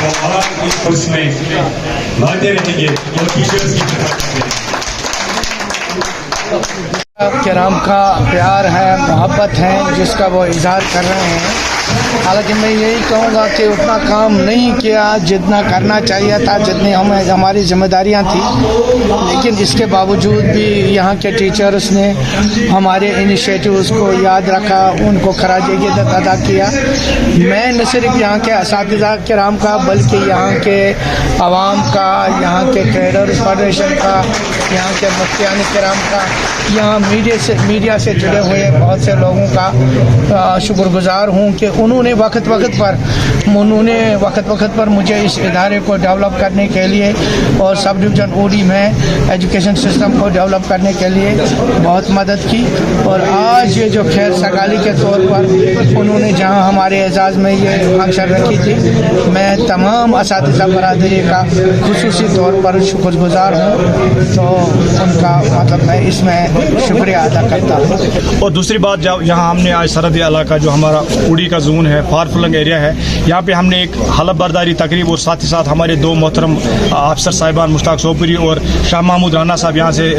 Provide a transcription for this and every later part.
तो आप इस कोर्स में लाते रहेंगे और टीचर्स की तरफ किराम का प्यार है, मोहब्बत है जिसका वो इजहार कर रहे हैं। हालांकि मैं यही कहूँगा कि उतना काम नहीं किया जितना करना चाहिए था, जितनी हमारी जिम्मेदारियाँ थी, लेकिन इसके बावजूद भी यहाँ के टीचर्स ने हमारे इनिशिएटिव्स को याद रखा, उनको खराज अक़ीदत अदा किया। मैं न सिर्फ यहाँ के असातिज़ा किराम का बल्कि यहाँ के अवाम का, यहाँ के ट्रेडर्स फेडरेशन का, यहाँ के मुफ्तियान किराम का, यहाँ मीडिया से जुड़े हुए बहुत से लोगों का शुक्रगुजार हूँ कि उन्होंने वक्त वक्त पर मुझे इस इदारे को डेवलप करने के लिए और सब डिवीज़न ओडी में एजुकेशन सिस्टम को डेवलप करने के लिए बहुत मदद की। और आज ये जो खैर सगाली के तौर पर उन्होंने जहाँ हमारे एजाज़ में ये फंक्शन रखी थी, मैं तमाम असातिज़ा बरादरी का खुसूसी तौर पर शुक्रगुजार हूँ। तो उनका मतलब मैं इसमें शुक्रिया अदा करता हूँ। और दूसरी बात, जब यहाँ हमने आज सरहदी इलाका जो हमारा उड़ी का जोन है, फार फ्लंग एरिया है, यहाँ पे हमने एक हलफ बर्दारी तकरीब और साथ ही साथ हमारे दो मोहतरम अफसर साहिबान मुश्ताक सोपुरी और शाह महमूद राना साहब यहाँ से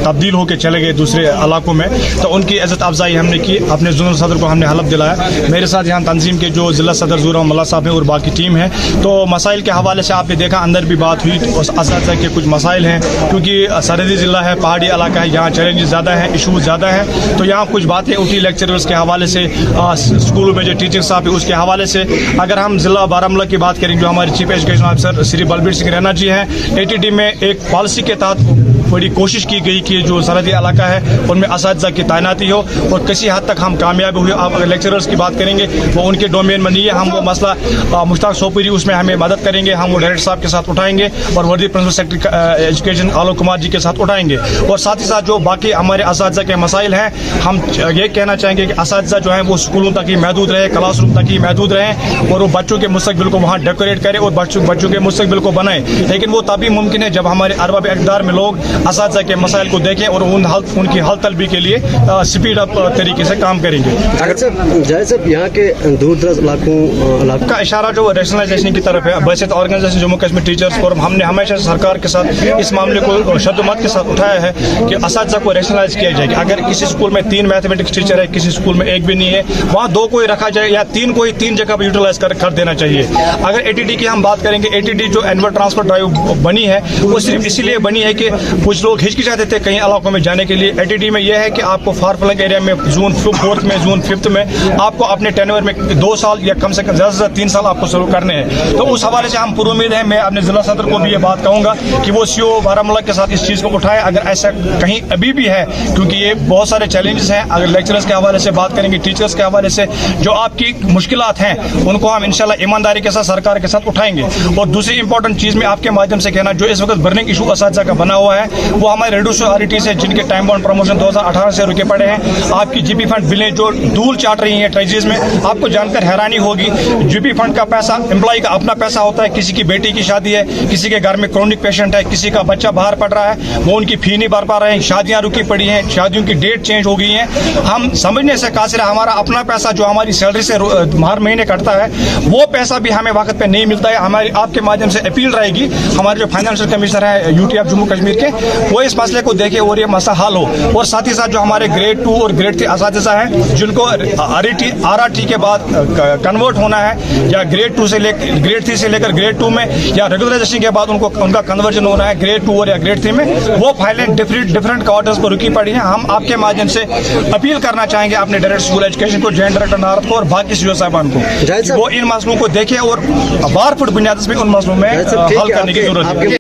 तब्दील होकर चले गए दूसरे इलाकों में, तो उनकी इज़्ज़त अफजाई हमने की। अपने जोनल सदर को हमने हलफ दिलाया। मेरे साथ यहाँ तंजीम के जो ज़िला सदर ज़ूरा मल्ला साहब हैं और बाकी टीम है। तो मसाइल के हवाले से आपने देखा अंदर भी बात हुई, असातिज़ा के कुछ मसाइल हैं क्योंकि सरहदी ज़िला है, पहाड़ी इलाका है, यहाँ चैलेंजेस ज़्यादा हैं, इशूज़ ज़्यादा हैं। तो यहाँ कुछ बातें उठी लेक्चरर्स के हवाले से, स्कूलों में जो टीचर साहब है उसके हवाले से। अगर हम ज़िला बारामूला की बात करेंगे, जो हमारे chief education officer Shri Balbir Singh Raina ji हैं, ATD में एक पॉलिसी के तहत बड़ी कोशिश की गई कि जो सरहदी इलाका है उनमें असातिज़ा की तैनाती हो, और किसी हद तक हम कामयाब हुए। आप अगर लेक्चरर्स की बात करेंगे वो उनके डोमेन में नहीं है, हम वो मसला मुश्ताक सोपुरी उसमें हमें मदद करेंगे, हम वो डायरेक्टर साहब के साथ उठाएंगे और वर्दी principal secretary education Alok Kumar ji के साथ उठाएंगे। और साथ ही साथ जो बाकी हमारे असातिज़ा के मसाइल हैं, हम ये कहना चाहेंगे कि असातिज़ा जो है वो स्कूलों तक ही महदूद रहे, क्लासरूम तक ही महदूद रहें और वो बच्चों के मुस्तकबिल को वहाँ डेकोरेट करें और बच्चों के मुस्तकबिल को बनाएं। लेकिन वो तभी मुमकिन है जब हमारे अरबाब इक़्तिदार में लोग असातिज़ा के मसाइल को देखें और उनकी हल तलबी के लिए स्पीड अप तरीके से काम करेंगे। जैसे यहाँ के दूर दराज इलाकों का इशारा जो रैशनलाइजेशन की तरफ है, बहसीत organization Jammu Kashmir teachers forum, हमने हमेशा सरकार के साथ इस मामले को शद्दुमत के साथ उठाया है कि असातिज़ा को रैशनलाइज किया जाएगा। अगर किसी स्कूल में 3 मैथमेटिक्स टीचर है, किसी स्कूल में 1 भी नहीं है, वहाँ 2 को ही रखा जाए या 3 को ही 3 जगह पर यूटिलाइज कर देना चाहिए। अगर ATD की हम बात करेंगे, ATD जो एनुअल ट्रांसफर ड्राइव बनी है वो सिर्फ इसीलिए बनी है कि कुछ लोग हिचकिचाते थे कई इलाकों में जाने के लिए। ATD में यह है कि आपको फार फ्लंग एरिया में जून 4 में, जून 5 में आपको अपने टेन्योर में 2 साल या कम से कम ज़्यादा से ज़्यादा 3 साल आपको शुरू करने हैं। तो उस हवाले से हम पूरी उम्मीद है, मैं अपने ज़िला सदर को भी ये बात कहूँगा कि वो CO बारामूला के साथ इस चीज़ को उठाए। अगर ऐसा कहीं अभी भी है, क्योंकि ये बहुत सारे चैलेंजेस हैं, अगर लेक्चरर्स के हवाले से बात करेंगे, टीचर्स के हवाले से जो आपकी मुश्किलात हैं उनको हम इंशाल्लाह ईमानदारी के साथ सरकार के साथ उठाएंगे। और दूसरी इंपॉर्टेंट चीज़ में आपके माध्यम से कहना, जो इस वक्त बर्निंग इशू असातिज़ा का बना हुआ है वो हमारे रेड्यूस RTs है जिनके टाइम बाउंड प्रमोशन 2018 से रुके पड़े हैं। आपकी GP फंड बिलें जो धूल चाट रही हैं ट्रेजरीज में, आपको जानकर हैरानी होगी। GP फंड का पैसा एम्प्लॉय का अपना पैसा होता है, किसी की बेटी की शादी है, किसी के घर में क्रोनिक पेशेंट है, किसी का बच्चा बाहर पड़ रहा है, वो उनकी फी नहीं भर पा रहे हैं, शादियां रुकी पड़ी हैं, शादियों की डेट चेंज हो गई हैं। हम समझने से कासिर, हमारा अपना पैसा जो हमारी सैलरी से हर महीने कटता है वो पैसा भी हमें वक्त पे नहीं मिलता है। हमारी आपके माध्यम से अपील रहेगी, हमारे जो फाइनेंशियल कमिश्नर है UTF जम्मू कश्मीर के, वो इस मसले को देखे और ये मसला हल हो। और साथ ही साथ जो हमारे ग्रेड 2 और ग्रेड 3 असातिज़ा हैं जिनको RRT के बाद कन्वर्ट होना है, या ग्रेड 2 से लेकर ग्रेड 3 से लेकर ग्रेड 2 में, या रेगुलराइजेशन के बाद उनका कन्वर्जन होना है ग्रेड 2 और या ग्रेड 3 में, वो फाइलें डिफरेंट क्वार्टर्स पर रुकी पड़ी हैं। हम आपके माध्यम से अपील करना चाहेंगे अपने डायरेक्टर स्कूल एजुकेशन को, जॉइंट डायरेक्टर नारद को और बाकी CO साहिबान को, वो इन मसलों को देखें और वार फुट बुनियाद पे उन मसलों में हल करने की जरूरत है।